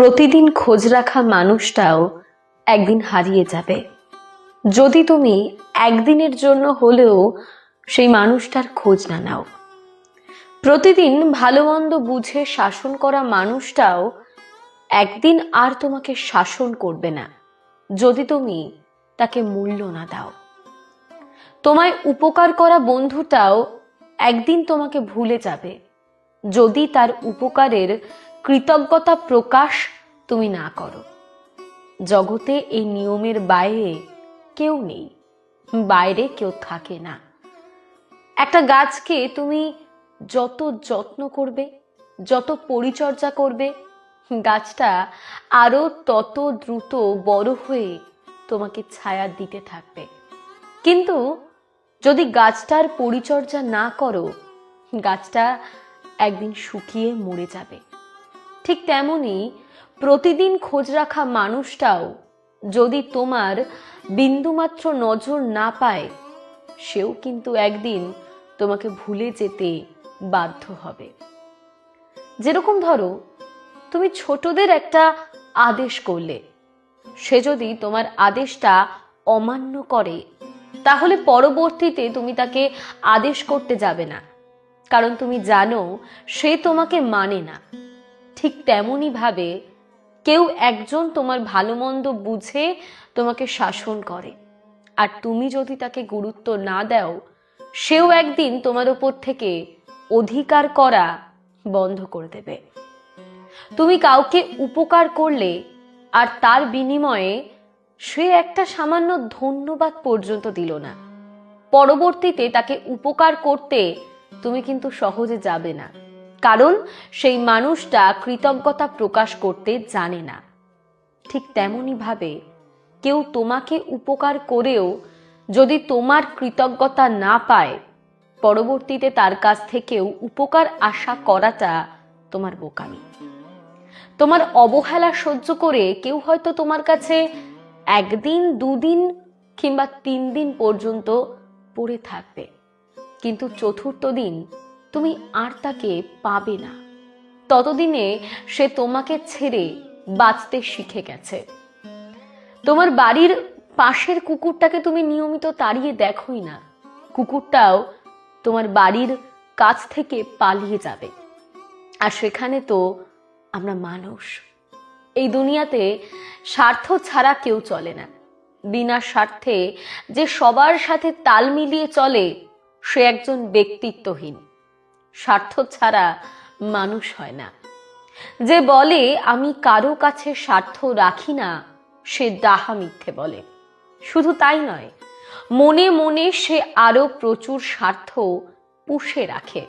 প্রতিদিন খোঁজ রাখা মানুষটাও একদিন হারিয়ে যাবে যদি তুমি একদিনের জন্য হলেও সেই মানুষটার খোঁজ না নাও। প্রতিদিন ভালো মন্দ বুঝে শাসন করা মানুষটাও একদিন আর তোমাকে শাসন করবে না যদি তুমি তাকে মূল্য না দাও। তোমায় উপকার করা বন্ধুটাও একদিন তোমাকে ভুলে যাবে যদি তার উপকারের কৃতজ্ঞতা প্রকাশ তুমি না করো। জগতে এই নিয়মের বাইরে কেউ নেই, বাইরে কেউ থাকে না। একটা গাছকে তুমি যত যত্ন করবে, যত পরিচর্যা করবে, গাছটা আরো তত দ্রুত বড় হয়ে তোমাকে ছায়া দিতে থাকবে। কিন্তু যদি গাছটার পরিচর্যা না করো, গাছটা একদিন শুকিয়ে মরে যাবে। ঠিক তেমনি প্রতিদিন খোঁজ রাখা মানুষটাও যদি তোমার বিন্দুমাত্র নজর না পায়, সেও কিন্তু একদিন তোমাকে ভুলে যেতে বাধ্য হবে। যেরকম ধরো, তুমি ছোটদের একটা আদেশ করলে, সে যদি তোমার আদেশটা অমান্য করে, তাহলে পরবর্তীতে তুমি তাকে আদেশ করতে যাবে না, কারণ তুমি জানো সে তোমাকে মানে না। ঠিক তেমনি ভাবে কেউ একজন তোমার ভালো মন্দ বুঝে তোমাকে শাসন করে, আর তুমি যদি তাকে গুরুত্ব না দাও, সেও একদিন তোমার উপর থেকে অধিকার করা বন্ধ করে দেবে। তুমি কাউকে উপকার করলে আর তার বিনিময়ে সে একটা সামান্য ধন্যবাদ পর্যন্ত দিল না, পরবর্তীতে তাকে উপকার করতে তুমি কিন্তু সহজে যাবে না, কারণ সেই মানুষটা কৃতজ্ঞতা প্রকাশ করতে জানে না। ঠিক তেমনি ভাবে কেউ তোমাকে উপকার করেও যদি তোমার কৃতজ্ঞতা না পায়, পরবর্তীতে তার কাছ থেকেও উপকার আশা করাটা তোমার বোকামি। তোমার অবহেলা সহ্য করে কেউ হয়তো তোমার কাছে একদিন, দুদিন কিংবা 3 দিন পর্যন্ত পড়ে থাকবে, কিন্তু চতুর্থ দিন তুমি আর তাকে পাবে না। ততদিনে সে তোমাকে ছেড়ে বাঁচতে শিখে গেছে। তোমার বাড়ির পাশের কুকুরটাকে তুমি নিয়মিত তাড়িয়ে দেখোই না, কুকুরটাও তোমার বাড়ির কাছ থেকে পালিয়ে যাবে। আর সেখানে তো আমরা মানুষ। এই দুনিয়াতে স্বার্থ ছাড়া কেউ চলে না। বিনা স্বার্থে যে সবার সাথে তাল মিলিয়ে চলে, সে একজন ব্যক্তিত্বহীন। স্বার্থ ছাড়া মানুষ হয় না। যে বলে আমি কারো কাছে স্বার্থ রাখি না, সে ডাহা মিথ্যে বলে। শুধু তাই নয়, মনে মনে সে আরো প্রচুর স্বার্থ পুষে রাখে,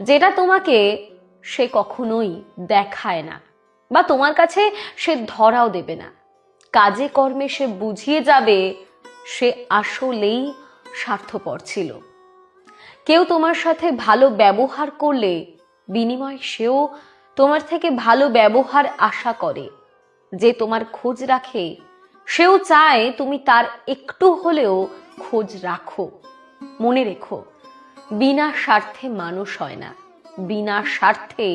যেটা তোমাকে সে কখনোই দেখায় না, বা তোমার কাছে সে ধরাও দেবে না। কাজে কর্মে সে বুঝিয়ে যাবে সে আসলেই স্বার্থপর ছিল। কেউ তোমার সাথে ভালো ব্যবহার করলে বিনিময়ে সেও তোমার থেকে ভালো ব্যবহার আশা করে। যে তোমার খোঁজ রাখে, সেও চায় তুমি তার একটু হলেও খোঁজ রাখো। মনে রেখো, বিনা স্বার্থে মানুষ হয় না, বিনা স্বার্থে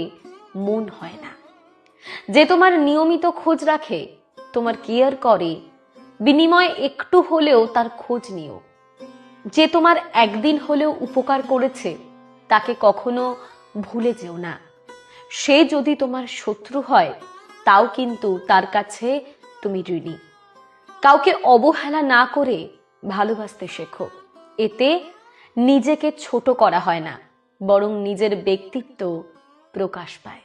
মন হয় না। যে তোমার নিয়মিত খোঁজ রাখে, তোমার কেয়ার করে, বিনিময়ে একটু হলেও তার খোঁজ নিও। যে তোমার একদিন হলেও উপকার করেছে, তাকে কখনো ভুলে যেও না। সে যদি তোমার শত্রু হয়, তাও কিন্তু তার কাছে তুমি ঋণী। কাউকে অবহেলা না করে ভালোবাসতে শেখো। এতে নিজেকে ছোট করা হয় না, বরং নিজের ব্যক্তিত্ব প্রকাশ পায়।